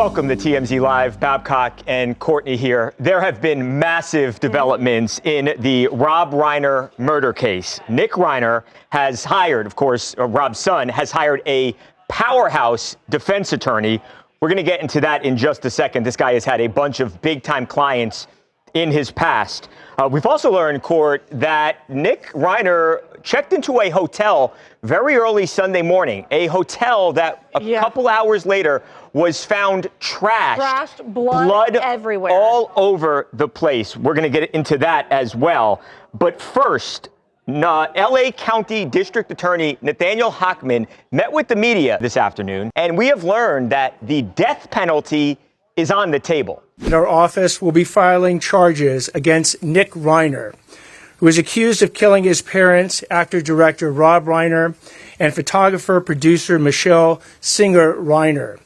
Welcome to TMZ Live. Babcock and Courtney here. There have been massive developments in the Rob Reiner murder case. Nick Reiner has hired, of course, Rob's son, has hired a powerhouse defense attorney. We're going to get into that in just a second. This guy has had a bunch of big-time clients in his past. We've also learned, Court, that Nick Reiner checked into a hotel very early Sunday morning, a hotel that a couple hours later was found trashed, blood everywhere, all over the place. We're going to get into that as well. But first, LA County District Attorney Nathaniel Hochman met with the media this afternoon, and we have learned that the death penalty is on the table. In our office, we'll be filing charges against Nick Reiner, who is accused of killing his parents, actor-director Rob Reiner, and photographer-producer Michelle Singer Reiner.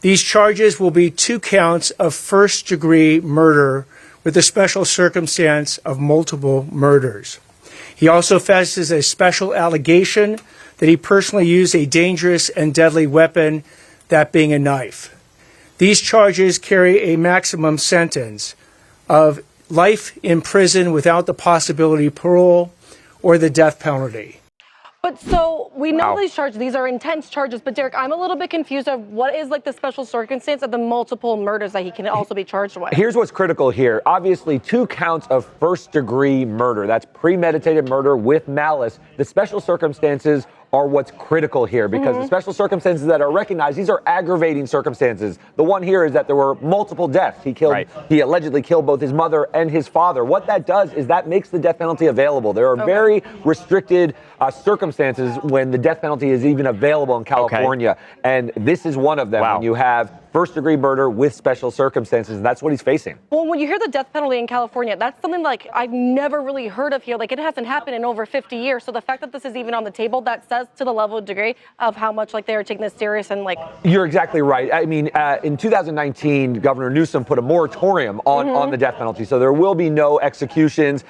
These charges will be 2 counts of first-degree murder with a special circumstance of multiple murders. He also faces a special allegation that he personally used a dangerous and deadly weapon, that being a knife. These charges carry a maximum sentence of life in prison without the possibility of parole or the death penalty. But so we know these charges, these are intense charges, but Derek, I'm a little bit confused of what is like the special circumstance of the multiple murders that he can also be charged with. Here's what's critical here. Obviously, 2 counts of first-degree murder. That's premeditated murder with malice. The special circumstances are what's critical here, because the special circumstances that are recognized, these are aggravating circumstances. The one here is that there were multiple deaths. He allegedly killed both his mother and his father. What that does is that makes the death penalty available. There are very restricted circumstances when the death penalty is even available in California. And this is one of them. When you have first-degree murder with special circumstances, and that's what he's facing. Well, when you hear the death penalty in California, that's something like I've never really heard of here. Like, it hasn't happened in over 50 years. So the fact that this is even on the table, that says to the level of degree of how much like they are taking this serious and like. You're exactly right. I mean, in 2019, Governor Newsom put a moratorium on the death penalty, so there will be no executions.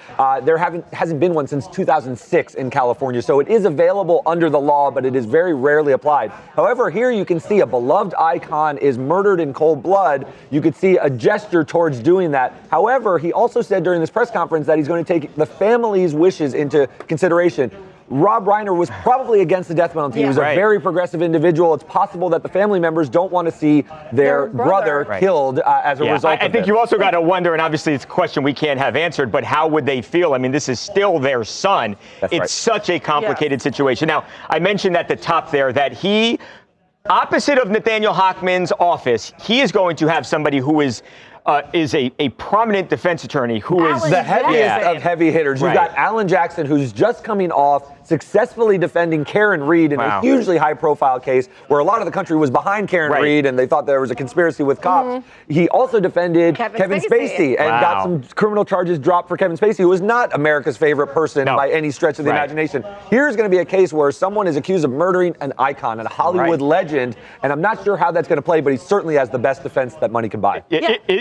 There hasn't been one since 2006 in California, so it is available under the law, but it is very rarely applied. However, here you can see a beloved icon is murdered in cold blood. You could see a gesture towards doing that. However, he also said during this press conference that he's going to take the family's wishes into consideration. Rob Reiner was probably against the death penalty. He was a very progressive individual. It's possible that the family members don't want to see their brother killed as a result of this. I think you also got to wonder, and obviously it's a question we can't have answered, but how would they feel? I mean, this is still their son. It's such a complicated situation. Now, I mentioned at the top there that he, opposite of Nathaniel Hochman's office, he is going to have somebody who is a prominent defense attorney who is the heaviest of heavy hitters. You've got Alan Jackson, who's just coming off successfully defending Karen Reed in a hugely high-profile case where a lot of the country was behind Karen Reed and they thought there was a conspiracy with cops. He also defended Kevin Spacey and got some criminal charges dropped for Kevin Spacey, who was not America's favorite person by any stretch of the imagination. Here's going to be a case where someone is accused of murdering an icon, a Hollywood legend, and I'm not sure how that's going to play, but he certainly has the best defense that money can buy.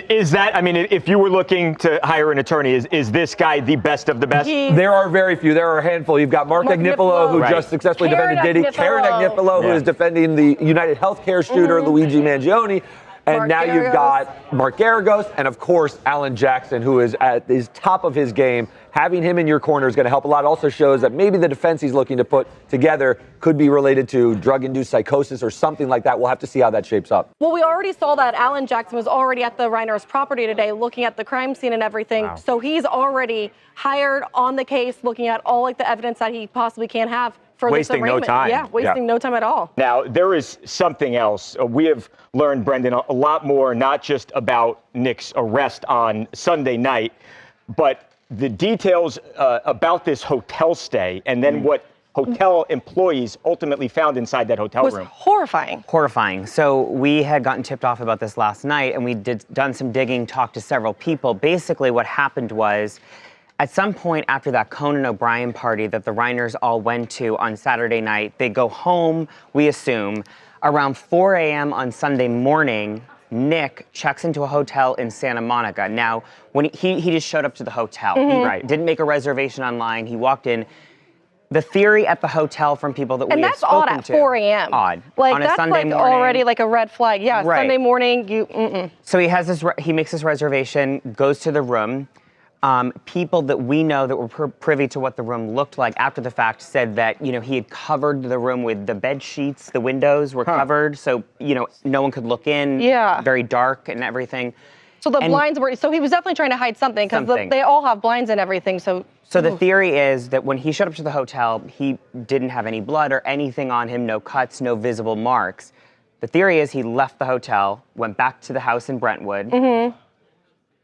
Is that, I mean, if you were looking to hire an attorney, is this guy the best of the best? There are very few. There are a handful. You've got Mark Agnifilo, who just successfully defended Diddy. Karen Agnifilo, who is defending the United Healthcare shooter, Luigi Mangione. And now you've got Mark Garagos and, of course, Alan Jackson, who is at the top of his game. Having him in your corner is going to help a lot. It also shows that maybe the defense he's looking to put together could be related to drug-induced psychosis or something like that. We'll have to see how that shapes up. Well, we already saw that Alan Jackson was already at the Reiner's property today looking at the crime scene and everything. So he's already hired on the case, looking at all like the evidence that he possibly can have for this arraignment. Wasting no time. Yeah, wasting no time at all. Now, there is something else. We have learned, Brendan, a lot more, not just about Nick's arrest on Sunday night, but the details about this hotel stay and then what hotel employees ultimately found inside that hotel room. It was horrifying. Horrifying. So we had gotten tipped off about this last night, and we done some digging, talked to several people. Basically, what happened was, at some point after that Conan O'Brien party that the Reiners all went to on Saturday night, they go home, we assume, around 4 a.m. on Sunday morning. Nick checks into a hotel in Santa Monica. Now, when he just showed up to the hotel, he didn't make a reservation online. He walked in. The theory at the hotel from people that And we have that's odd spoken at to. 4 a.m. Odd. Like, on a that's Sunday like morning. already like a red flag. Yeah, Right. Sunday morning, So he has this. He makes this reservation, goes to the room. People that we know that were privy to what the room looked like after the fact said that he had covered the room with the bed sheets. The windows were covered, so no one could look in. Yeah. Very dark and everything. So the blinds were. So he was definitely trying to hide something because they all have blinds and everything. So the theory is that when he showed up to the hotel, he didn't have any blood or anything on him, no cuts, no visible marks. The theory is he left the hotel, went back to the house in Brentwood,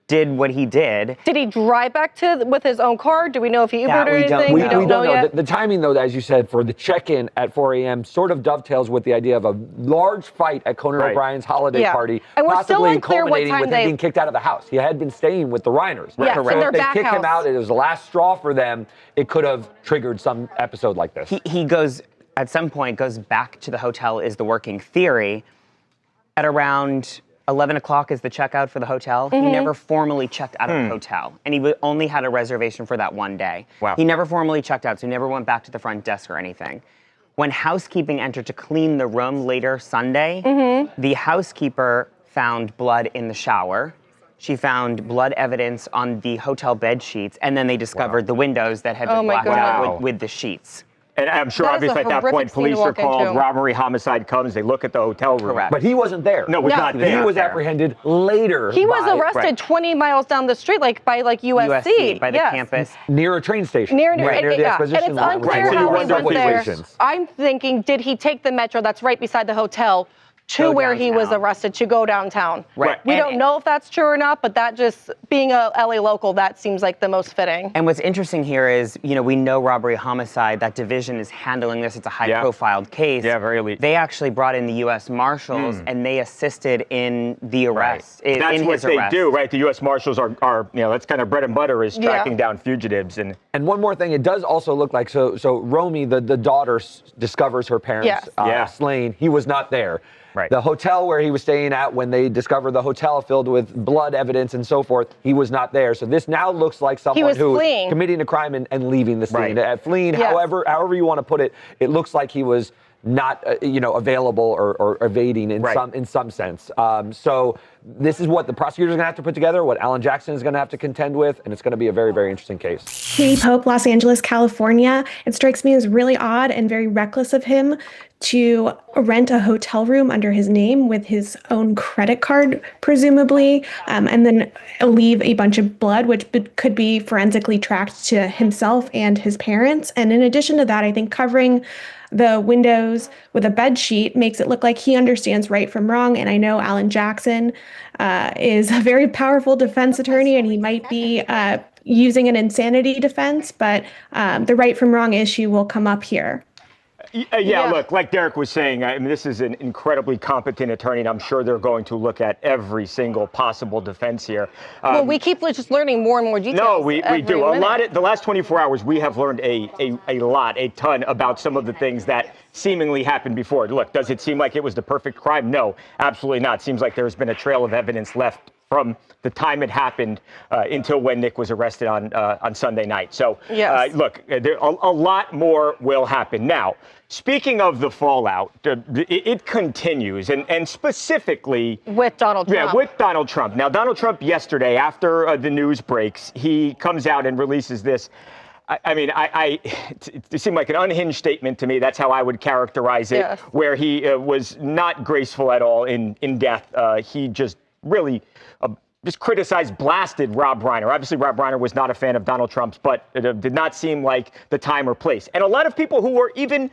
did what he did. Did he drive back with his own car? Do we know if he Ubered or we don't anything? know. We don't know yet. The timing, though, as you said, for the check-in at 4 a.m. sort of dovetails with the idea of a large fight at Conan O'Brien's holiday party, And we're still possibly unclear what culminating time with him being kicked out of the house. He had been staying with the Reiners. Yes, So in their if they back kick him house. out, it was the last straw for them. It could have triggered some episode like this. He goes, at some point, goes back to the hotel is the working theory. At around 11 o'clock is the checkout for the hotel. He never formally checked out of the hotel. And he only had a reservation for that one day. Wow. He never formally checked out, so he never went back to the front desk or anything. When housekeeping entered to clean the room later Sunday, the housekeeper found blood in the shower. She found blood evidence on the hotel bed sheets, and then they discovered the windows that had been blacked out with the sheets. And I'm sure, That is a obviously, at that horrific point, scene to police are walk called, into. robbery, homicide comes, they look at the hotel room. Correct. But he wasn't there. No, was not there. He was apprehended later. He was by- arrested 20 miles down the street, by USC. by the campus. near a train station. Near the and exposition it's line. unclear Right, so how you he wonder went what there. situations. I'm thinking, did he take the metro that's right beside the hotel to Go where he was downtown. arrested to go downtown? Right. We And- don't know if that's true or not, but that just, being a LA local, that seems like the most fitting. And what's interesting here is, we know robbery, homicide, that division is handling this. It's a high-profile case. Yeah, very elite. They actually brought in the U.S. Marshals, and they assisted in the arrest, in That's what his they arrest. do, right? The U.S. Marshals are that's kind of bread and butter, is tracking down fugitives. And Right. The hotel where he was staying at, when they discovered the hotel filled with blood evidence and so forth, he was not there. So this now looks like someone was who fleeing. was committing a crime and leaving the scene. Right. Fleeing, Yes. however you want to put it, it looks like he was not available or evading in some sense. So this is what the prosecutors are going to have to put together, what Alan Jackson is going to have to contend with, and it's going to be a very, very interesting case. Katie Pope, Los Angeles, California. It strikes me as really odd and very reckless of him to rent a hotel room under his name with his own credit card, presumably, and then leave a bunch of blood, which could be forensically tracked to himself and his parents. And in addition to that, I think covering the windows with a bed sheet makes it look like he understands right from wrong. And I know Alan Jackson is a very powerful defense attorney, and he might be using an insanity defense, but the right from wrong issue will come up here. Yeah, look, like Derek was saying, I mean, this is an incredibly competent attorney, and I'm sure they're going to look at every single possible defense here. Well, we keep just learning more and more details. No, we do. minute. A lot. The last 24 hours, we have learned a ton about some of the things that seemingly happened before. Look, does it seem like it was the perfect crime? No, absolutely not. Seems like there's been a trail of evidence left from the time it happened until when Nick was arrested on Sunday night. So, Yes. look, a lot more will happen. Now, speaking of the fallout, it continues, and specifically With Donald Trump. Yeah, with Donald Trump. Now, Donald Trump yesterday, after the news breaks, he comes out and releases this. It seemed like an unhinged statement to me. That's how I would characterize it, Yes. where he was not graceful at all in death. He just really just criticized, blasted Rob Reiner. Obviously, Rob Reiner was not a fan of Donald Trump's, but it did not seem like the time or place. And a lot of people who were even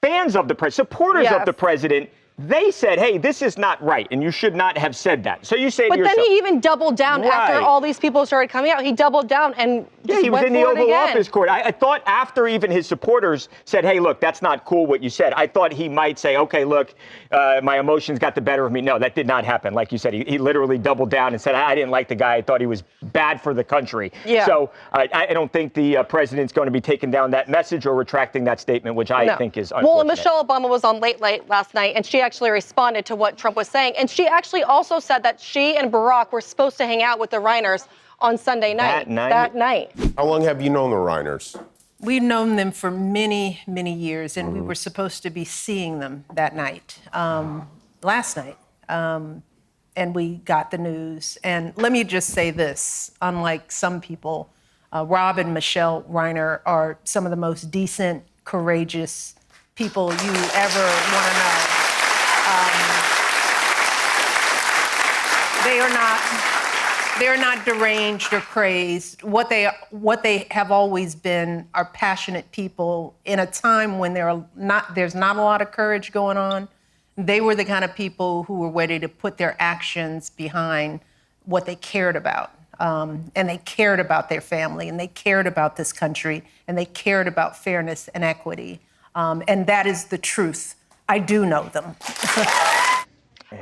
fans of the president, supporters of the president, they said, hey, this is not right, and you should not have said that. So you say But to yourself, then he even doubled down after Right. all these people started coming out. He doubled down and yeah, just he was went in the for it Oval again. Office court. I thought after even his supporters said, hey, look, that's not cool what you said, I thought he might say, okay, look, my emotions got the better of me. No, that did not happen. Like you said, he literally doubled down and said, I didn't like the guy. I thought he was bad for the country. Yeah. So I don't think the president's going to be taking down that message or retracting that statement, which I think is unfortunate. Well, and Michelle Obama was on Late last night, and she actually responded to what Trump was saying. And she actually also said that she and Barack were supposed to hang out with the Reiners on Sunday night. That night? How long have you known the Reiners? We've known them for many, many years, and we were supposed to be seeing them that night, last night. And we got the news. And let me just say this, unlike some people, Rob and Michele Reiner are some of the most decent, courageous people you ever want to know. They're not deranged or crazed. What they have always been are passionate people in a time when there's not a lot of courage going on. They were the kind of people who were ready to put their actions behind what they cared about. And they cared about their family, and they cared about this country, and they cared about fairness and equity. And that is the truth. I do know them.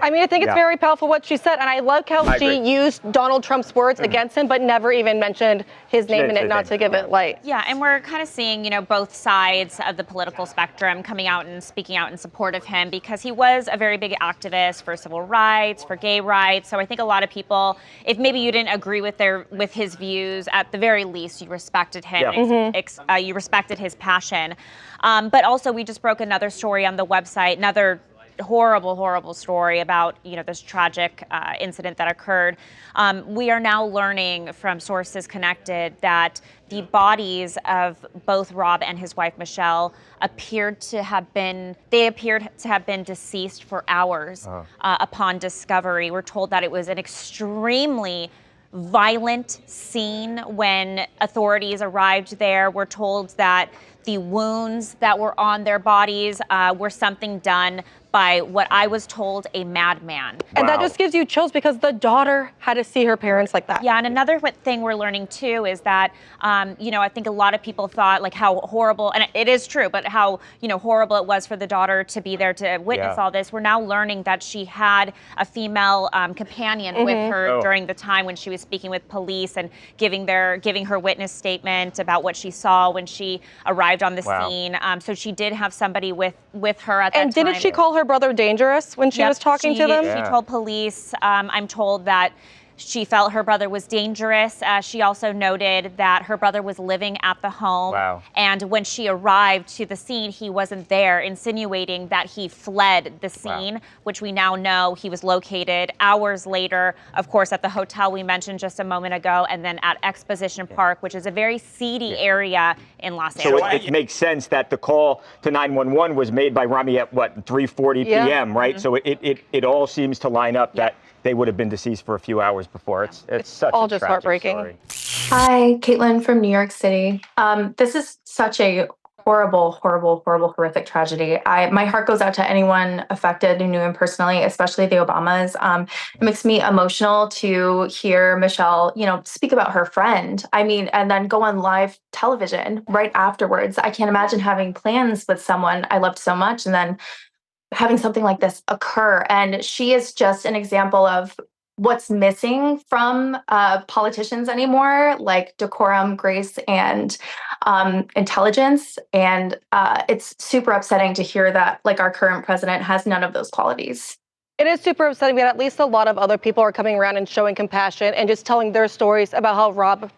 I mean, I think it's very powerful what she said, and I love how she used Donald Trump's words against him, but never even mentioned his name in it, not to give it light. Yeah, and we're kind of seeing, both sides of the political spectrum coming out and speaking out in support of him, because he was a very big activist for civil rights, for gay rights. So I think a lot of people, if maybe you didn't agree with his views, at the very least you respected him. Yeah. You respected his passion. But also, we just broke another story on the website, another horrible story about this tragic incident that occurred. We are now learning from sources connected that the bodies of both Rob and his wife Michele appeared to have been deceased for hours upon discovery. We're told that it was an extremely violent scene when authorities arrived there. We're told that the wounds that were on their bodies were something done by what I was told, a madman. And that just gives you chills because the daughter had to see her parents like that. Yeah, and another thing we're learning too is that, I think a lot of people thought like how horrible, and it is true, but how, horrible it was for the daughter to be there to witness all this. We're now learning that she had a female companion with her during the time when she was speaking with police and giving her witness statement about what she saw when she arrived on the scene. So she did have somebody with her at that time. And didn't she call her brother dangerous when she was talking to them? She told police, I'm told that she felt her brother was dangerous. She also noted that her brother was living at the home. Wow. And when she arrived to the scene, he wasn't there, insinuating that he fled the scene, which we now know he was located hours later, of course, at the hotel we mentioned just a moment ago, and then at Exposition Park, which is a very seedy area in Los Angeles. So it makes sense that the call to 911 was made by Rami at 3:40 p.m., right? So it all seems to line up that they would have been deceased for a few hours before. It's such all a just tragic heartbreaking. story. Hi, Caitlin from New York City. This is such a horrific tragedy. My heart goes out to anyone affected who knew him personally, especially the Obamas. It makes me emotional to hear Michele, speak about her friend. I mean, and then go on live television right afterwards. I can't imagine having plans with someone I loved so much and then having something like this occur. And she is just an example of what's missing from politicians anymore, like decorum, grace, and intelligence. And it's super upsetting to hear that our current president has none of those qualities. It is super upsetting, but at least a lot of other people are coming around and showing compassion and just telling their stories about how Rob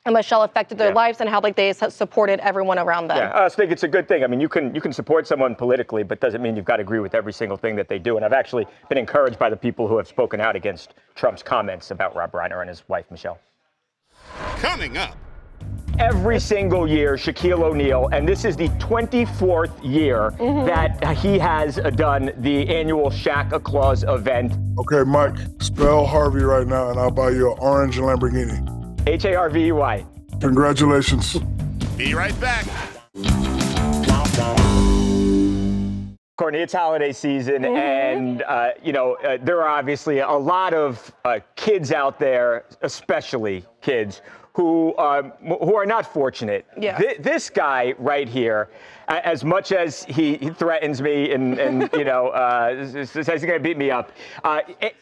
and Michele affected their lives and how they supported everyone around them. Yeah, I think it's a good thing. I mean, you can support someone politically, but doesn't mean you've got to agree with every single thing that they do. And I've actually been encouraged by the people who have spoken out against Trump's comments about Rob Reiner and his wife, Michele. Coming up. Every single year, Shaquille O'Neal, and this is the 24th year that he has done the annual Shaq-a-Claus event. Okay, Mike, spell Harvey right now, and I'll buy you an orange Lamborghini. Harvey. Congratulations. Be right back. Courtney, it's holiday season, and there are obviously a lot of kids out there, especially kids, who are not fortunate. Yeah. This guy right here, as much as he threatens me and says he's going to beat me up,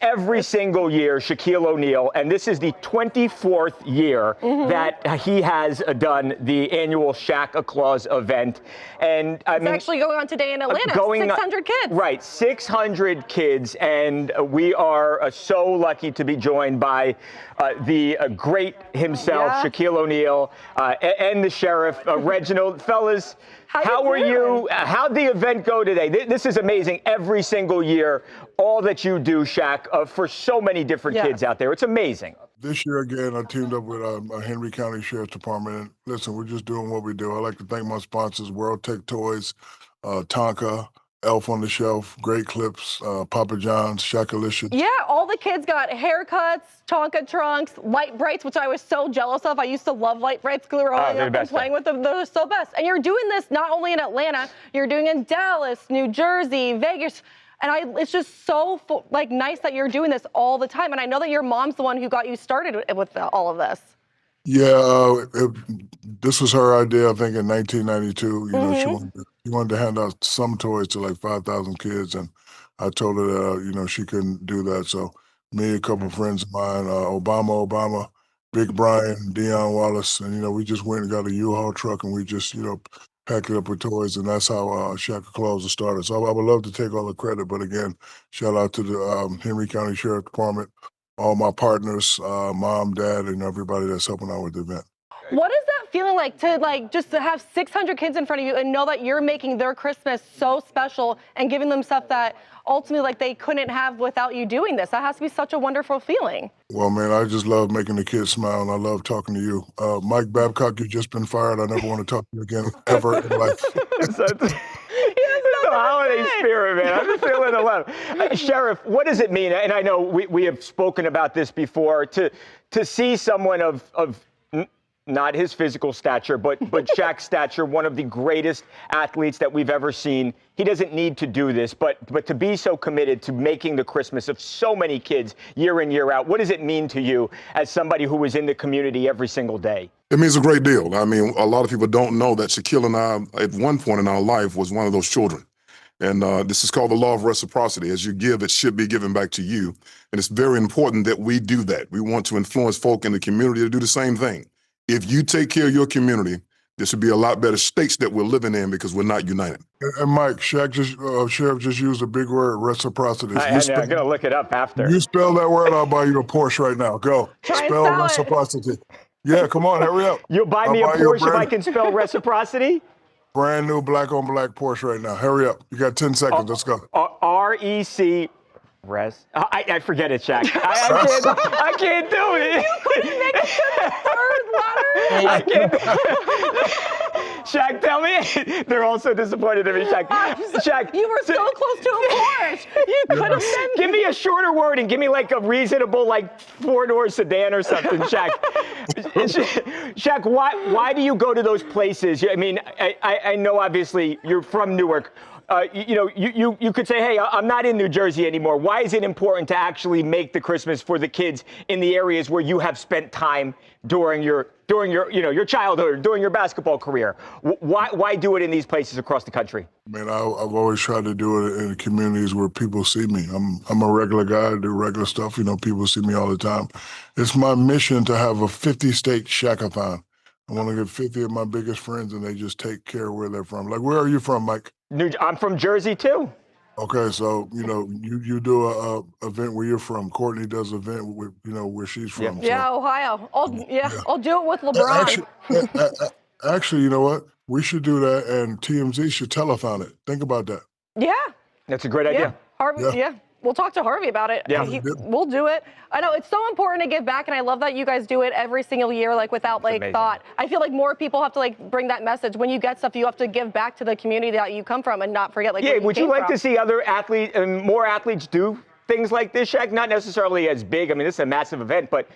every single year, Shaquille O'Neal, and this is the 24th year that he has done the annual Shaq-a-Claus event. And it's actually going on today in Atlanta. 600 kids. Right, 600 kids, and we are so lucky to be joined by the great himself, Yeah. Shaquille O'Neal, and the sheriff, Reginald. Fellas, how were you? How'd the event go today? This is amazing. Every single year, all that you do, Shaq, for so many different kids out there. It's amazing. This year, again, I teamed up with Henry County Sheriff's Department. And listen, we're just doing what we do. I like to thank my sponsors, World Tech Toys, Tonka, Elf on the Shelf, Great Clips, Papa John's, Shaq-a-Claus. Yeah, all the kids got haircuts, Tonka trunks, light brights, which I was so jealous of. I used to love light brights growing up and playing with them. They're so best. And you're doing this not only in Atlanta, you're doing in Dallas, New Jersey, Vegas. And it's just so nice that you're doing this all the time. And I know that your mom's the one who got you started with all of this. Yeah, this was her idea, I think, in 1992. You know, she wanted to hand out some toys to like 5,000 kids, and I told her that, you know, she couldn't do that. So me, a couple of friends of mine, Obama, Big Brian, Deion Wallace, and, you know, we just went and got a U-Haul truck, and we just, you know, packed it up with toys, and that's how Shaq-a-Claus was started. So I would love to take all the credit, but again, shout out to the Henry County Sheriff Department, all my partners, mom, dad, and everybody that's helping out with the event. What is that feeling like to just to have 600 kids in front of you and know that you're making their Christmas so special and giving them stuff that ultimately they couldn't have without you doing this? That has to be such a wonderful feeling. Well, man, I just love making the kids smile, and I love talking to you. Mike Babcock, you've just been fired. I never want to talk to you again ever in life. The holiday spirit, man. I'm feeling the love. Sheriff, what does it mean? And I know we have spoken about this before, to see someone of not his physical stature, but Shaq's stature, one of the greatest athletes that we've ever seen. He doesn't need to do this, but to be so committed to making the Christmas of so many kids year in, year out, what does it mean to you as somebody who is in the community every single day? It means a great deal. I mean, a lot of people don't know that Shaquille and I, at one point in our life, was one of those children. And this is called the law of reciprocity. As you give, it should be given back to you. And it's very important that we do that. We want to influence folk in the community to do the same thing. If you take care of your community, this would be a lot better states that we're living in because we're not united. And Mike, Sheriff just used a big word, reciprocity. I'm going to look it up after. You spell that word, I'll buy you a Porsche right now. Go. Spell reciprocity. Yeah, come on, hurry up. You'll buy me a Porsche if I can spell reciprocity? Brand new black on black Porsche right now. Hurry up. You got 10 seconds. Let's go. R-E-C. I forget it, Shaq. I can't do it. You couldn't make it to the third letter? I can't. Shaq, tell me. They're all so disappointed in me, Shaq. Shaq, you were so close to a Porsche. You could have said. Give me a shorter word and give me like a reasonable, like 4-door sedan or something, Shaq. Shaq, why do you go to those places? I mean, I know obviously you're from Newark. You know, you could say, hey, I'm not in New Jersey anymore. Why is it important to actually make the Christmas for the kids in the areas where you have spent time during your your childhood, during your basketball career? Why do it in these places across the country? Man, I've always tried to do it in communities where people see me. I'm a regular guy. I do regular stuff. You know, people see me all the time. It's my mission to have a 50-state Shaq-a-thon. I want to get 50 of my biggest friends, and they just take care of where they're from. Like, where are you from, Mike? I'm from Jersey, too. Okay, so, you know, you do a event where you're from. Courtney does an event with, you know, where she's from. Yeah, so. Ohio. I'll do it with LeBron. Actually, you know what? We should do that, and TMZ should telethon it. Think about that. Yeah. That's a great idea. Harvey, yeah. We'll talk to Harvey about it. Yeah. We'll do it. I know it's so important to give back, and I love that you guys do it every single year, like without thought. I feel like more people have to bring that message. When you get stuff, you have to give back to the community that you come from and not forget where would you like from. to see other athletes and more athletes do things like this, Shaq? Not necessarily as big. I mean, this is a massive event, but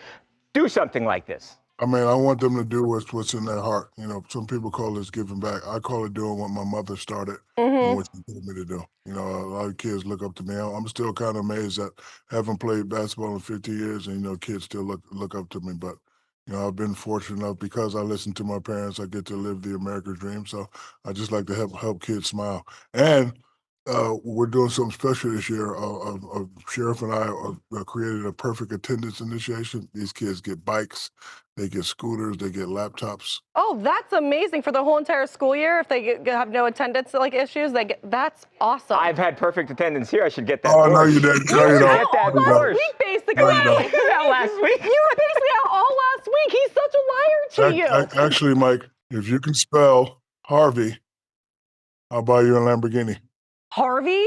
do something like this. I mean, I want them to do what's in their heart. You know, some people call this giving back. I call it doing what my mother started and what she told me to do. You know, a lot of kids look up to me. I'm still kind of amazed that I haven't played basketball in 50 years and, you know, kids still look up to me. But, you know, I've been fortunate enough because I listen to my parents, I get to live the American dream. So I just like to help kids smile. And we're doing something special this year. Sheriff and I created a perfect attendance initiation. These kids get bikes, they get scooters, they get laptops. Oh, that's amazing for the whole entire school year. If they have no attendance issues, that's awesome. I've had perfect attendance here. I should get that. Oh, no, you didn't. No, you don't. Last week, basically. That last week. You were basically out all last week. He's such a to you. Actually, Mike, if you can spell Harvey, I'll buy you a Lamborghini. Harvey?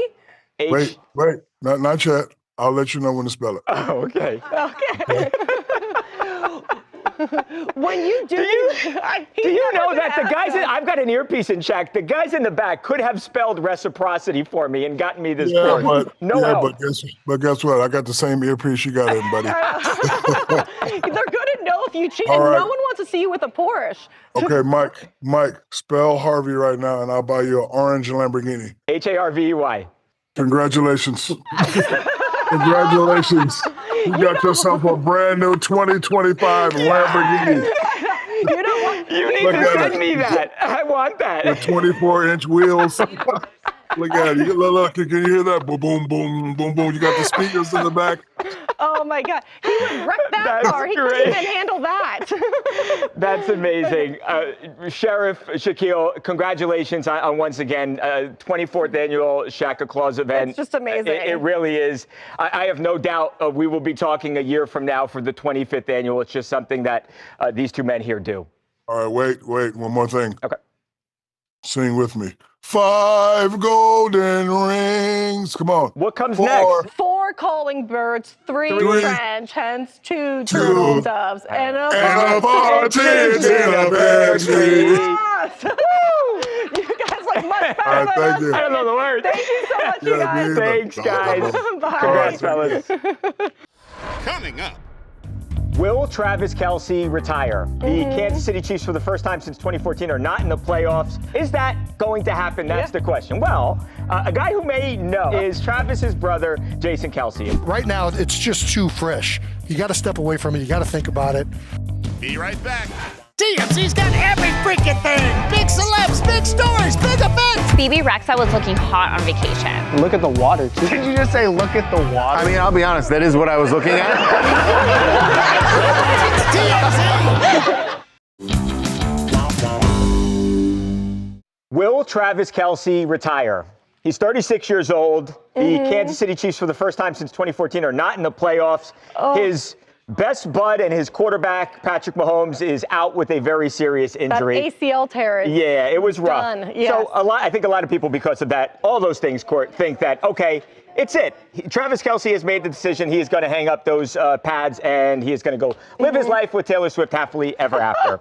Wait, not yet. I'll let you know when to spell it. Oh, okay. Okay. When you do, Do you know that the guys I've got an earpiece in, Shaq. The guys in the back could have spelled reciprocity for me and gotten me this Yeah, board. but guess what? I got the same earpiece you got in, buddy. they're gonna know if you cheat, All and right. no one wants to see you with a Porsche. Okay, Mike, spell Harvey right now, and I'll buy you an orange Lamborghini. Harvey. Congratulations. Congratulations. You got yourself a brand new 2025 Lamborghini. You know what? You need to send me that. I want that. With 24-inch wheels. Look at it. Look, can you hear that? Boom, boom, boom, boom, boom. You got the speakers in the back. Oh my God. He would wreck that car. He couldn't even handle that. That's amazing. Sheriff Shaquille, congratulations on once again, 24th annual Shaq-a-Claus event. It's just amazing. It really is. I have no doubt we will be talking a year from now for the 25th annual. It's just something that these two men here do. All right, wait. One more thing. Okay. Sing with me. 5 golden rings. Come on. What comes 4. next? 4 calling birds, 3 French hens, 2 Two. turtle doves, and a partridge in a pear tree. Yes. You guys like much better All right, than thank us. you. I don't know the words. Thank you so much, you guys. me either. Thanks, guys. Bye. Congrats, fellas. Coming up. Will Travis Kelce retire? The Kansas City Chiefs, for the first time since 2014, are not in the playoffs. Is that going to happen? That's the question. Well, a guy who may know is Travis's brother, Jason Kelce. Right now, it's just too fresh. You got to step away from it. You got to think about it. Be right back. TMZ's got every freaking thing. Big celebs, big stories, big events. BB Rexa was looking hot on vacation. Look at the water, too. Did you just say look at the water? I mean, I'll be honest, that is what I was looking at. Will Travis Kelce retire? He's 36 years old. The Kansas City Chiefs, for the first time since 2014, are not in the playoffs. His best bud and his quarterback, Patrick Mahomes, is out with a very serious injury. That ACL tear. Yeah, it was rough. Done. Yes. So I think a lot of people, because of that, all those things, Court, think that, okay, it's it. Travis Kelce has made the decision. He is going to hang up those pads, and he is going to go live his life with Taylor Swift happily ever after.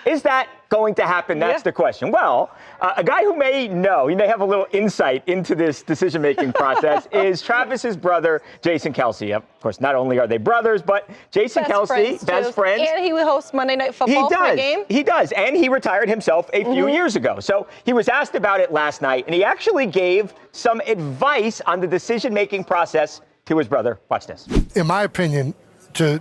Is that going to happen? That's the question. Well, a guy who may know, he may have a little insight into this decision-making process, is Travis's brother, Jason Kelce. Of course, not only are they brothers, but Jason Kelce, best friends. And he would host Monday Night Football for a game. He does. And he retired himself a few years ago. So he was asked about it last night, and he actually gave some advice on the decision-making process to his brother. Watch this. In my opinion, to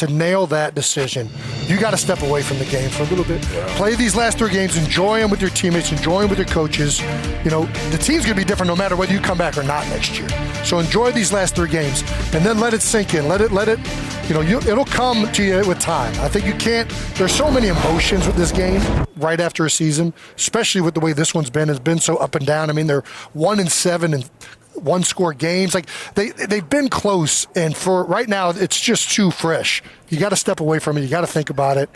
nail that decision, you got to step away from the game for a little bit. Play these last 3 games, enjoy them with your teammates, enjoy them with your coaches. You know, the team's going to be different no matter whether you come back or not next year. So enjoy these last 3 games and then let it sink in. Let it, you know, it'll come to you with time. I think you can't, there's so many emotions with this game right after a season, especially with the way this one's been. It's been so up and down. I mean, they're 1-7 and 1-score games. Like they've been close, and for right now, it's just too fresh. You got to step away from it. You got to think about it.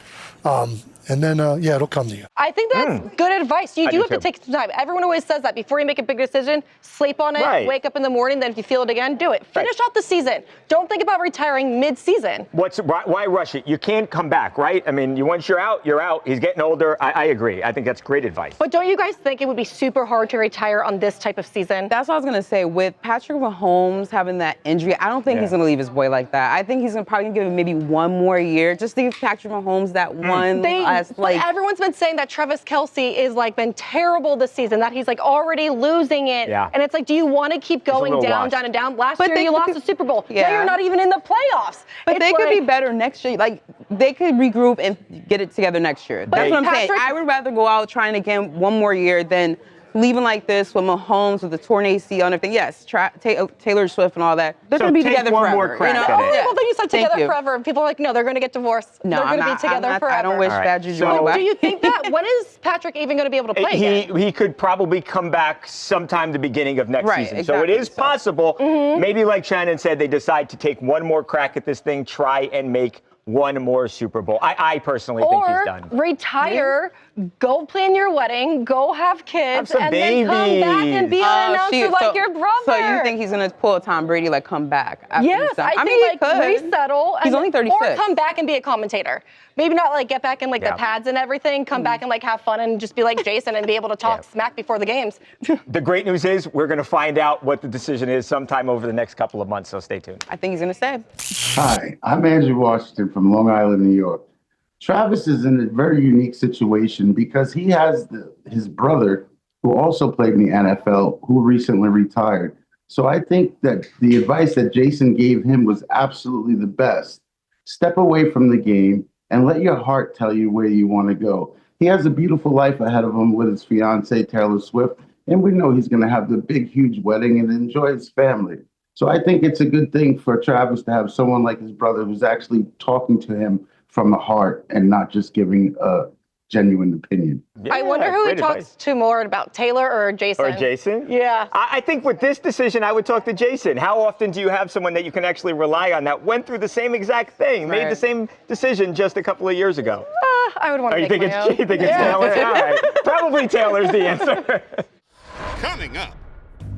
And then, it'll come to you. I think that's good advice. You do have to take some time. Everyone always says that before you make a big decision, sleep on it, wake up in the morning, then if you feel it again, do it. Finish out the season. Don't think about retiring mid-season. Why rush it? You can't come back, right? I mean, once you're out, you're out. He's getting older. I agree. I think that's great advice. But don't you guys think it would be super hard to retire on this type of season? That's what I was going to say. With Patrick Mahomes having that injury, I don't think he's going to leave his boy like that. I think he's probably going to give him maybe 1 more year just to give Patrick Mahomes that one last, everyone's been saying that Travis Kelce is been terrible this season, that he's already losing it. Yeah. And it's do you want to keep going down and down? Last year you lost the Super Bowl. Now you're not even in the playoffs. But they could be better next year. They could regroup and get it together next year. That's what I'm saying. I would rather go out trying again 1 more year than leaving like this with Mahomes with the torn ACL and everything. Yes, Taylor Swift and all that. They're going to be together forever. More crack at it. Well, then you said together forever, and people are no, they're going to get divorced. No, they're going to be together forever. I don't wish that juju away. Do you think that? When is Patrick even going to be able to play again? He could probably come back sometime the beginning of next season. Exactly. So it is possible. Maybe like Shannon said, they decide to take 1 more crack at this thing, try and make one more Super Bowl. I personally think he's done. Or retire, go plan your wedding, go have kids, and then come back and be an announcer like your brother. So you think he's going to pull a Tom Brady, like come back after he's Yes, done? I mean, think like resettle. He's only 36. Or come back and be a commentator. Maybe not like get back in like the pads and everything, come back and like have fun and just be like Jason and be able to talk smack before the games. The great news is we're going to find out what the decision is sometime over the next couple of months, so stay tuned. I think he's going to stay. Hi, I'm Andrew Washington from Long Island, New York. Travis is in a very unique situation because he has his brother, who also played in the NFL, who recently retired. So I think that the advice that Jason gave him was absolutely the best. Step away from the game and let your heart tell you where you want to go. He has a beautiful life ahead of him with his fiancée, Taylor Swift, and we know he's going to have the big, huge wedding and enjoy his family. So I think it's a good thing for Travis to have someone like his brother who's actually talking to him from the heart and not just giving a genuine opinion. Yeah, I wonder who he talks to more about, Taylor or Jason? Or Jason? Yeah. I think with this decision, I would talk to Jason. How often do you have someone that you can actually rely on that went through the same exact thing, made the same decision just a couple of years ago? I would want to you think make my own. You think it's Taylor? All right. Probably Taylor's the answer. Coming up.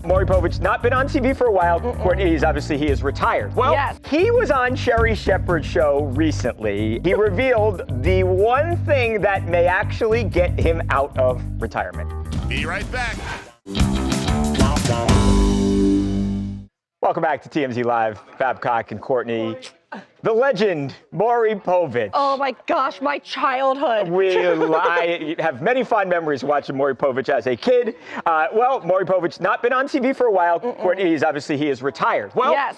Maury Povich, not been on TV for a while. Courtney, he is retired. Well, he was on Sherry Shepherd's show recently. He revealed the one thing that may actually get him out of retirement. Be right back. Welcome back to TMZ Live. Babcock and Courtney. The legend, Maury Povich. Oh my gosh, my childhood. I have many fond memories watching Maury Povich as a kid. Maury Povich, not been on TV for a while. Courtney, he is retired. Well,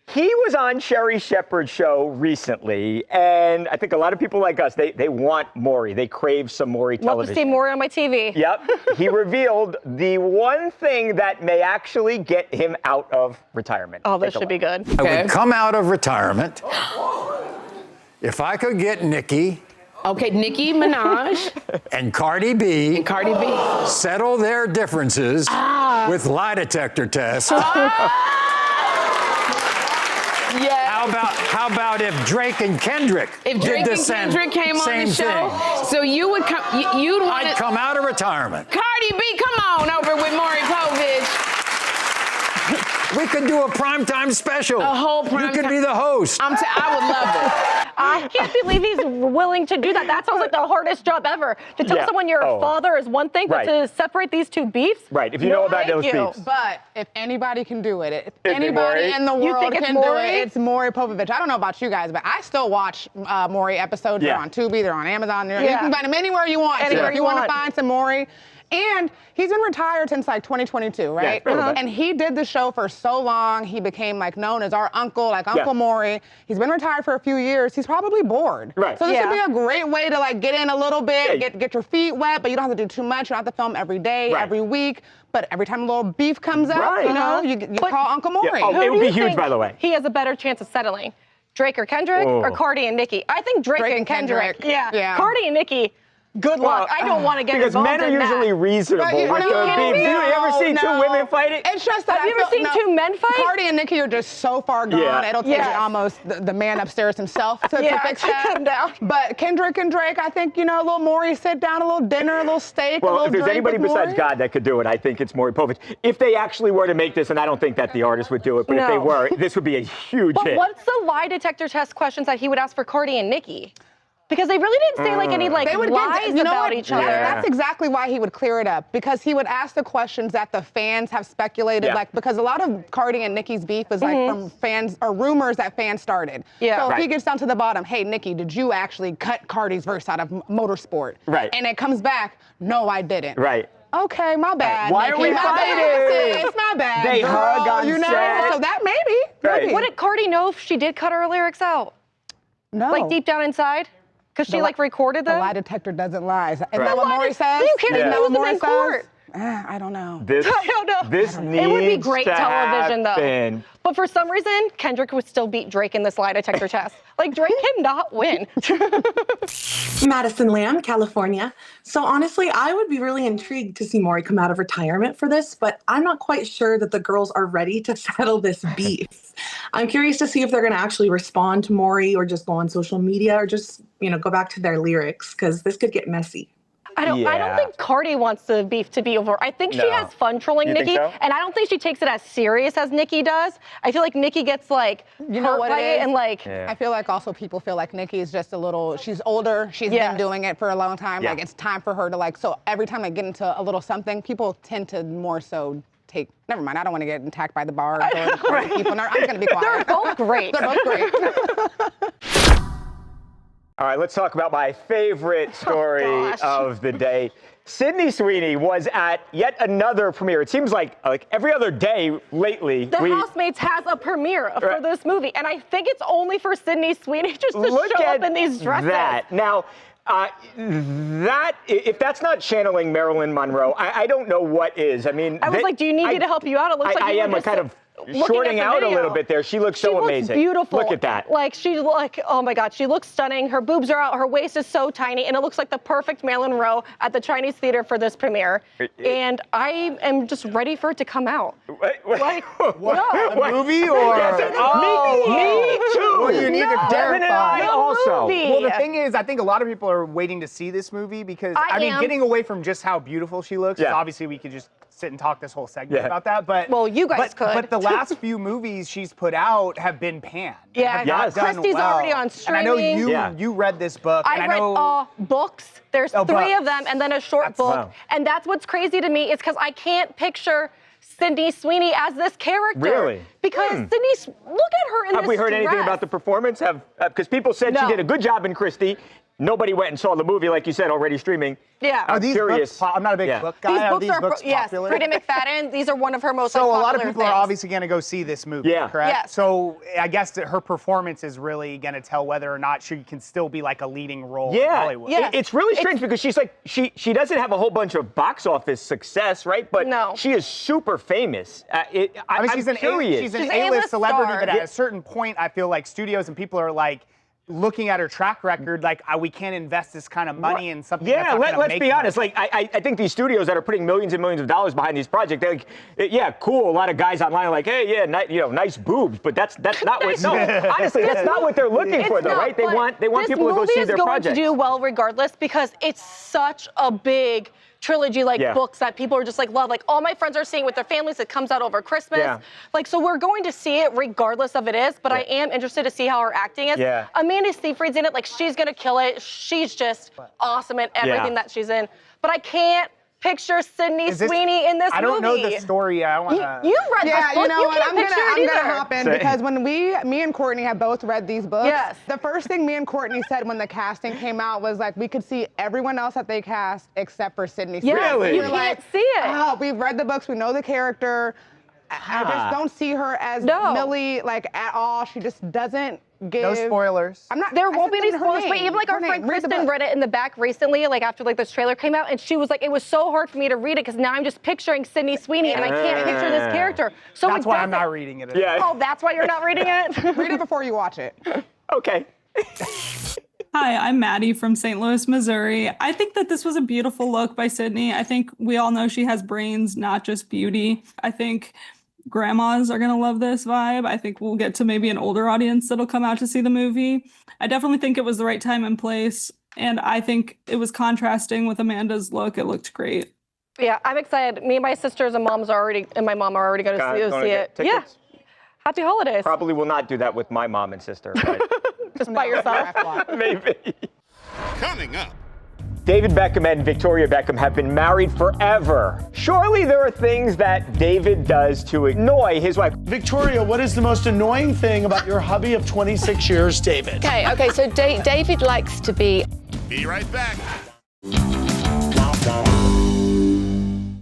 he was on Sherry Shepherd's show recently, and I think a lot of people like us, they want Maury. They crave some Maury television. Love to see Maury on my TV. Yep. He revealed the one thing that may actually get him out of retirement. Oh, this should be good. I would come out of retirement if I could get Nicki. Okay, Nicki Minaj. And Cardi B. And Cardi B. Settle their differences with lie detector tests. Yeah. How about if Drake and Kendrick did the same? If Drake and Kendrick came on the show, so you would come. You'd want. I'd come out of retirement. Cardi B, come on over with Maury Povich. We could do a primetime special. A whole primetime. You could be the host. I would love it. I can't believe he's willing to do that. That sounds like the hardest job ever. To tell someone you're a father is one thing, but to separate these two beefs? Right, if you know about those beefs. But if anybody can do it, if anybody in the world can do it, it's Maury Povich. I don't know about you guys, but I still watch Maury episodes. They're on Tubi, they're on Amazon. You can find them anywhere you want. If you want to find some Maury. And he's been retired since like 2022, right? And he did the show for so long. He became like known as our uncle, like Uncle Maury. He's been retired for a few years. He's probably bored. Right. So this would be a great way to like get in a little bit, get your feet wet, but you don't have to do too much. You don't have to film every day, every week. But every time a little beef comes up, you know, you call Uncle Maury. It would be huge, by the way. He has a better chance of settling. Drake or Kendrick or Cardi and Nicki? I think Drake and Kendrick. Yeah. Cardi and Nicki. Good luck. I don't want to get involved in that. Because men are usually reasonable with the beef. Do you ever see two women fight it? It's just that Have you ever seen two men fight? Cardi and Nicki are just so far gone. It'll take almost the man upstairs himself to fix that. Cut him down. But Kendrick and Drake, I think, you know, a little Maury sit down, a little dinner, a little steak, a little if there's drink anybody with besides Maury. God that could do it, I think it's Maury Povich. If they actually were to make this, and I don't think that the artist would do it, but if they were, this would be a huge hit. What's the lie detector test questions that he would ask for Cardi and Nicki? Because they really didn't say like any lies about each other. That's exactly why he would clear it up, because he would ask the questions that the fans have speculated, like because a lot of Cardi and Nicki's beef is like from fans or rumors that fans started. So if he gets down to the bottom, hey Nicki, did you actually cut Cardi's verse out of Motorsport? Right. And it comes back, no, I didn't. Right. Okay, my bad. Why are we fighting? It's my bad. They hug on set. So that maybe. Wouldn't Cardi know if she did cut her lyrics out? No. Like deep down inside? Because she like recorded them? The lie detector doesn't lie. Is that what Maury says? You can't even use them in court. I don't know. I don't know. This needs It would be great to television, happen. though. But for some reason, Kendrick would still beat Drake in this lie detector test. Like, Drake cannot win. Madison Lamb, California. So honestly, I would be really intrigued to see Maury come out of retirement for this, but I'm not quite sure that the girls are ready to settle this beef. I'm curious to see if they're going to actually respond to Maury or just go on social media or just, go back to their lyrics, because this could get messy. I don't think Cardi wants the beef to be over. I think she has fun trolling Nicki, and I don't think she takes it as serious as Nicki does. I feel like Nicki gets hurt by it, and I feel like also people feel like Nicki is just a little. She's older. She's been doing it for a long time. Like it's time for her to So every time I get into a little something, people tend to more so take. Never mind. I don't want to get attacked by the bar. People. I'm just gonna be quiet. They're both great. They're both great. All right, let's talk about my favorite story of the day. Sydney Sweeney was at yet another premiere. It seems like every other day lately. The Housemates has a premiere for this movie, and I think it's only for Sydney Sweeney just to show up in these dresses. Now, if that's not channeling Marilyn Monroe, I don't know what is. I mean, I was like, do you need me to help you out? It looks like I am kind of shorting out a little bit there. She looks so amazing. Beautiful. Look at that. Oh my God, she looks stunning. Her boobs are out. Her waist is so tiny, and it looks like the perfect Marilyn Monroe at the Chinese theater for this premiere. And I am just ready for it to come out. What? A movie or? Me too. Well, you need to clarify. Also. Well, the thing is, I think a lot of people are waiting to see this movie because getting away from just how beautiful she looks. Obviously, we could just sit and talk this whole segment about that, but you guys could. But the last few movies she's put out have been panned. Christie's already on streaming. And I know you read this book. I read books. There's 3 of them, and then a short book. Wow. And that's what's crazy to me is because I can't picture Sydney Sweeney as this character. Really? Because Sydney, look at her in this Have we heard anything about the performance? Because people said she did a good job in Christie. Nobody went and saw the movie, like you said, already streaming. Yeah. Are these curious. books? I'm not a big book guy. Are these books popular? Freddie McFadden. These are one of her most So a lot of popular people things. are obviously going to go see this movie, correct? Yes. So I guess that her performance is really going to tell whether or not she can still be like a leading role in Hollywood. Yeah. It's really strange because she's like, she doesn't have a whole bunch of box office success, right? But she is super famous. I mean, she's an A-list celebrity, but at a certain point, I feel like studios and people are like, looking at her track record, like we can't invest this kind of money in something. Yeah, that's not let's be honest. Like I think these studios that are putting millions and millions of dollars behind these projects, they're like, cool. A lot of guys online are like, hey, nice boobs, but that's not what. No, honestly, that's not what they're looking for, though, right? They want people to go see their projects. This movie is going to do well regardless because it's such a big trilogy books that people are just love. Like all my friends are seeing with their families. It comes out over Christmas. Yeah. So we're going to see it regardless of it is, but I am interested to see how her acting is. Yeah. Amanda Seyfried's in it. She's gonna kill it. She's just awesome in everything that she's in. But I can't picture Sydney Sweeney in this movie. I don't know the story. I want to. You read this book. You know what? I'm gonna hop hop in because when me and Courtney have both read these books, the first thing me and Courtney said when the casting came out was we could see everyone else that they cast except for Sydney Sweeney. Really? You can't see it. Oh, we've read the books. We know the character. I just don't see her as Millie at all. She just doesn't give. No spoilers. There won't be any spoilers, but even our friend Kristen read it in the back recently, after this trailer came out, and she was like, it was so hard for me to read it because now I'm just picturing Sydney Sweeney and I can't picture this character. So that's why I'm not reading it. Oh, that's why you're not reading it? Read it before you watch it. Okay. Hi, I'm Maddie from St. Louis, Missouri. I think that this was a beautiful look by Sydney. I think we all know she has brains, not just beauty. I think grandmas are going to love this vibe. I think we'll get to maybe an older audience that'll come out to see the movie. I definitely think it was the right time and place. And I think it was contrasting with Amanda's look. It looked great. Yeah, I'm excited. Me and my sisters and my mom are already going to see it. Yeah. Happy holidays. Probably will not do that with my mom and sister. But just by yourself. Maybe. Coming up. David Beckham and Victoria Beckham have been married forever. Surely there are things that David does to annoy his wife. Victoria, what is the most annoying thing about your hubby of 26 years, David? Okay, so David likes to be... Be right back.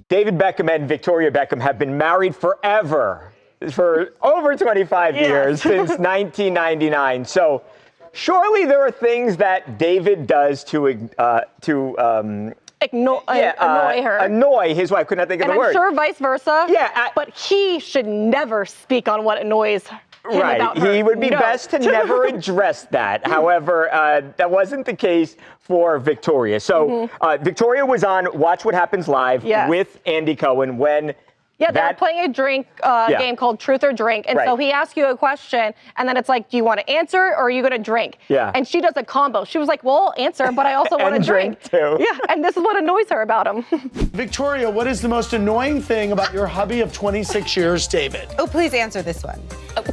David Beckham and Victoria Beckham have been married forever. For over 25 years, since 1999. So surely there are things that David does to annoy her. Annoy his wife. Could not think of the word. And I'm sure vice versa. Yeah. But he should never speak on what annoys him about her. He would be best to never address that. However, that wasn't the case for Victoria. So Victoria was on Watch What Happens Live with Andy Cohen when Yeah, they're playing a drink game called Truth or Drink. And so he asks you a question, and then it's like, do you want to answer or are you going to drink? Yeah. And she does a combo. She was like, well, I'll answer, but I also want to drink. Too. Yeah, and this is what annoys her about him. Victoria, what is the most annoying thing about your hubby of 26 years, David? Oh, please answer this one.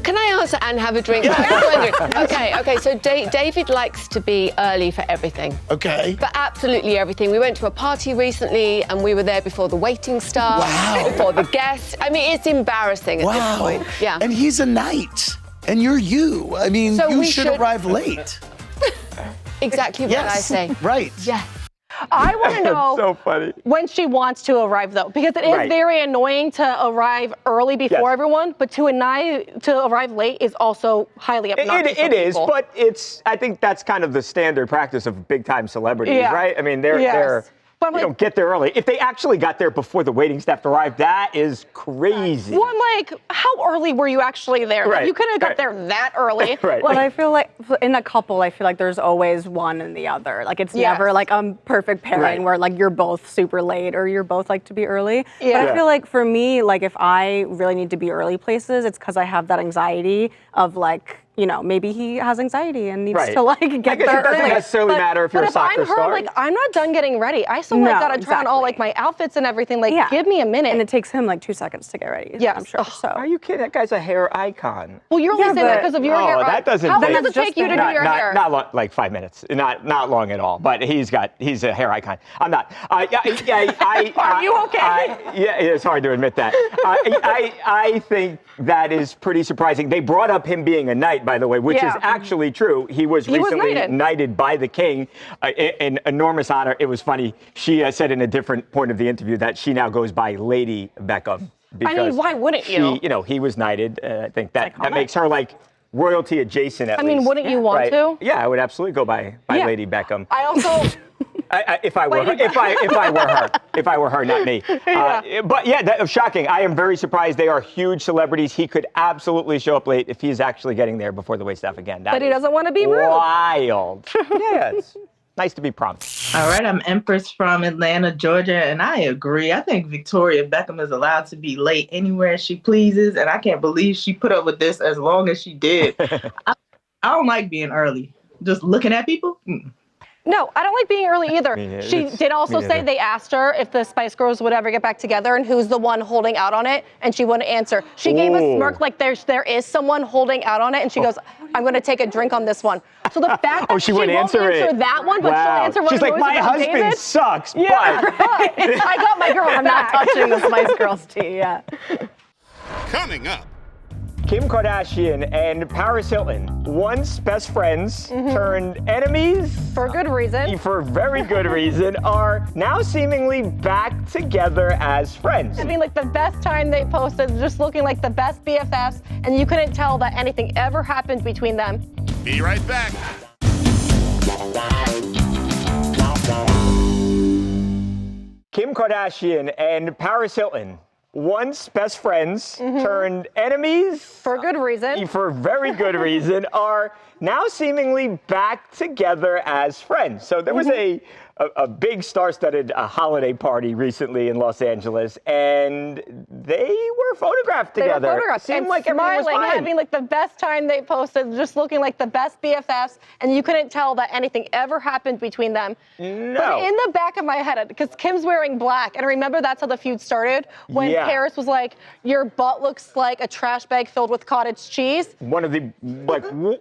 Can I answer and have a drink? Okay, so David likes to be early for everything. Okay. For absolutely everything. We went to a party recently and we were there before the waiting staff, before the guests. I mean, it's embarrassing at this point. Yeah. And he's a knight, and you're you. I mean, So you we should arrive late. Exactly what I say. Right. Yeah. I want to know so funny. when she wants to arrive, though, because it is very annoying to arrive early before everyone, but to arrive late is also highly obnoxious. It is, but I think that's kind of the standard practice of big-time celebrities, right? I mean, they're you don't get there early. If they actually got there before the waiting staff arrived, that is crazy. Well, I'm like, how early were you actually there? Like, you couldn't have got there that early. Well, I feel like in a couple, I feel like there's always one and the other. Like it's never like a perfect pairing where like you're both super late or you're both like to be early. But I feel like for me, like if I really need to be early places, it's because I have that anxiety of like, you know, maybe he has anxiety and needs to like get there early. It doesn't early. necessarily matter if you're a soccer But if I'm her, like, I'm not done getting ready. I still gotta try on all like my outfits and everything. Like, give me a minute. And it takes him like 2 seconds to get ready. Yes. I'm sure. So. Are you kidding? That guy's a hair icon. Well, you're only saying that because of your hair. That doesn't How take, long does it take you to do your hair? Not long, like 5 minutes. Not long at all. But he's a hair icon. I'm not. Are you okay? Yeah, it's hard to admit that. I think that is pretty surprising. They brought up him being a knight, by the way, which is actually true. He was recently knighted by the king, an enormous honor. It was funny. She said in a different point of the interview that she now goes by Lady Beckham. I mean, why wouldn't you? He was knighted. I think that makes her like royalty adjacent at least. I mean, wouldn't you want to? Yeah, I would absolutely go by Lady Beckham. I also. If I were her, not me. But yeah, that was shocking. I am very surprised. They are huge celebrities. He could absolutely show up late if he's actually getting there before the wait staff again. But he doesn't want to be rude. Wild. Yeah, it's nice to be prompt. All right, I'm Empress from Atlanta, Georgia, and I agree. I think Victoria Beckham is allowed to be late anywhere she pleases, and I can't believe she put up with this as long as she did. I don't like being early. Just looking at people. No, I don't like being early either. She did also say they asked her if the Spice Girls would ever get back together and who's the one holding out on it, and she wouldn't answer. She gave a smirk like there is someone holding out on it, and she goes, I'm going to take a drink on this one. So the fact that she won't answer that one, but she'll answer one. She's like, my husband David sucks, but I got my girl. I'm not touching the Spice Girls tea. Yeah. Coming up. Kim Kardashian and Paris Hilton, once best friends turned enemies. For good reason. For very good reason, are now seemingly back together as friends. I mean, like the best time they posted, just looking like the best BFFs, and you couldn't tell that anything ever happened between them. Be right back. Kim Kardashian and Paris Hilton, once best friends turned enemies. For good reason. For very good reason, are now seemingly back together as friends. So there was a big star-studded holiday party recently in Los Angeles, and they were photographed together. They were photographed Seemed and like everything was smiling, fine. having like the best time they posted, just looking like the best BFFs, and you couldn't tell that anything ever happened between them. No. But in the back of my head, because Kim's wearing black, and I remember that's how the feud started, when Paris was like, your butt looks like a trash bag filled with cottage cheese. One of the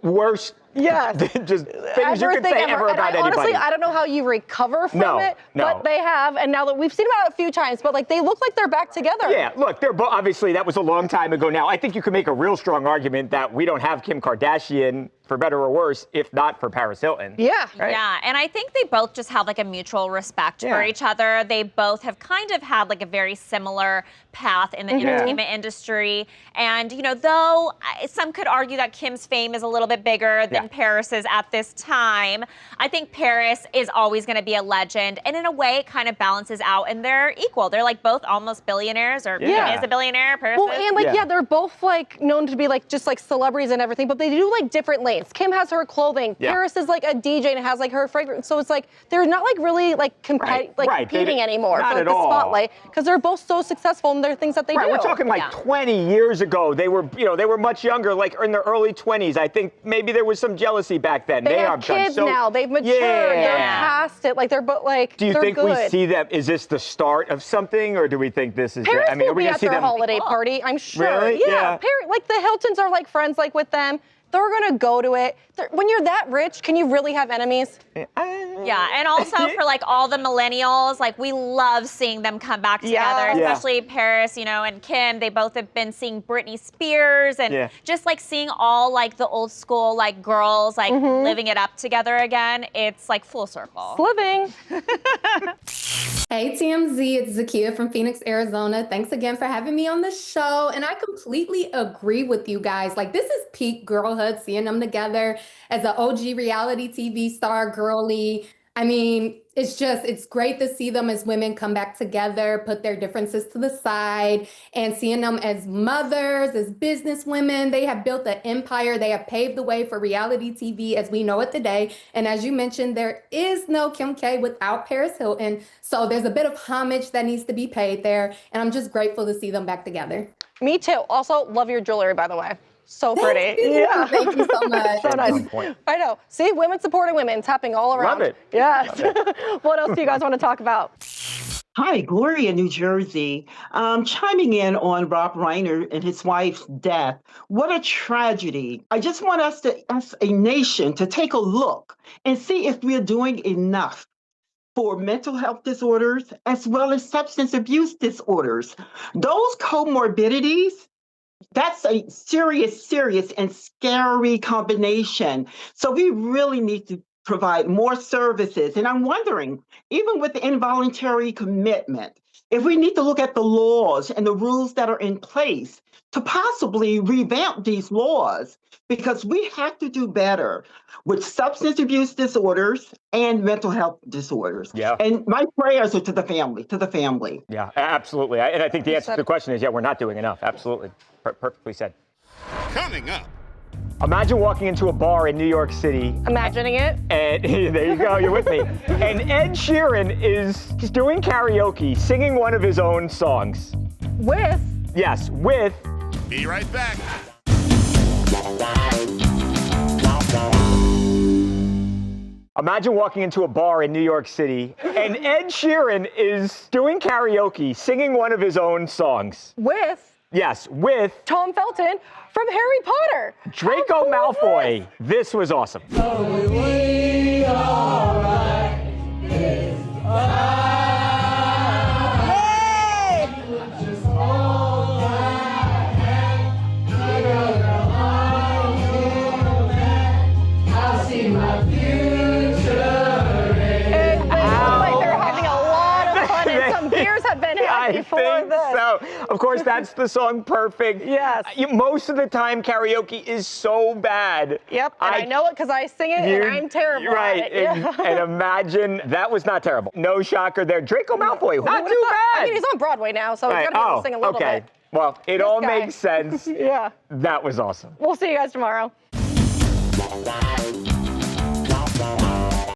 worst just things you could say ever about anybody. Honestly, I don't know how you recover from it, but they have, and now that we've seen them out a few times, but like they look like they're back together. Yeah, look, they're obviously that was a long time ago now. I think you could make a real strong argument that we don't have Kim Kardashian for better or worse, if not for Paris Hilton. Yeah. Right? Yeah, and I think they both just have like a mutual respect for each other. They both have kind of had like a very similar path in the entertainment industry. And, you know, though some could argue that Kim's fame is a little bit bigger than Paris's at this time, I think Paris is always going to be a legend. And in a way, it kind of balances out, and they're equal. They're like both almost billionaires, or Kim is a billionaire, Paris Well, is. and like, they're both like known to be like just like celebrities and everything, but they do like different lanes. Kim has her clothing. Paris is like a DJ and has like her fragrance. So it's like they're not like really like competing anymore for like, the spotlight, because they're both so successful in their things that they do. We're talking like 20 years ago. They were, you know, they were much younger, like in their early 20s. I think maybe there was some jealousy back then. They have kids now. They've matured. They're past it. Like they're like. Do you think we see them? Is this the start of something, or do we think this is? Paris I mean, will are we be gonna at see their them? holiday party, I'm sure. Really? Yeah. Paris, like the Hiltons are like friends like with them. They're gonna go to it. When you're that rich, can you really have enemies? Yeah, and also for like all the millennials, like we love seeing them come back together, especially Paris, you know, and Kim. They both have been seeing Britney Spears and just like seeing all like the old school like girls like living it up together again. It's like full circle. It's living. Hey TMZ, it's Zakia from Phoenix, Arizona. Thanks again for having me on the show. And I completely agree with you guys. Like, this is peak girlhood, seeing them together as an OG reality TV star, girly. I mean, it's great to see them as women come back together, put their differences to the side, and seeing them as mothers, as business women. They have built an empire. They have paved the way for reality TV as we know it today. And as you mentioned, there is no Kim K without Paris Hilton. So there's a bit of homage that needs to be paid there. And I'm just grateful to see them back together. Me too. Also, love your jewelry, by the way. So pretty. Yeah. Thank you so much. So nice. I know. See, women supporting women. It's happening all around. Love it. Yes. What else do you guys want to talk about? Hi, Gloria, New Jersey. Chiming in on Rob Reiner and his wife's death. What a tragedy. I just want us as a nation, to take a look and see if we're doing enough for mental health disorders as well as substance abuse disorders. Those comorbidities, that's a serious and scary combination. So we really need to provide more services. And I'm wondering, even with the involuntary commitment, if we need to look at the laws and the rules that are in place to possibly revamp these laws, because we have to do better with substance abuse disorders and mental health disorders. Yeah. And my prayers are to the family, Yeah, absolutely. And I think the answer to the question is, we're not doing enough. Absolutely. Perfectly said. Coming up. Imagine walking into a bar in New York City. Imagining it. And there you go, you're with me. And Ed Sheeran he's doing karaoke, singing one of his own songs. With? Yes, with. Be right back. Imagine walking into a bar in New York City, and Ed Sheeran is doing karaoke, singing one of his own songs. With? Yes, with Tom Felton from Harry Potter. Draco Malfoy. This was awesome. I think so. Of course, that's the song Perfect. Yes. Most of the time, karaoke is so bad. Yep, and I know it because I sing it and I'm terrible right, at it. And imagine, that was not terrible. No shocker there. Draco Malfoy, not too bad. I mean, he's on Broadway now, so he's got to be able to sing a little bit. Well, it all makes sense. Yeah. That was awesome. We'll see you guys tomorrow.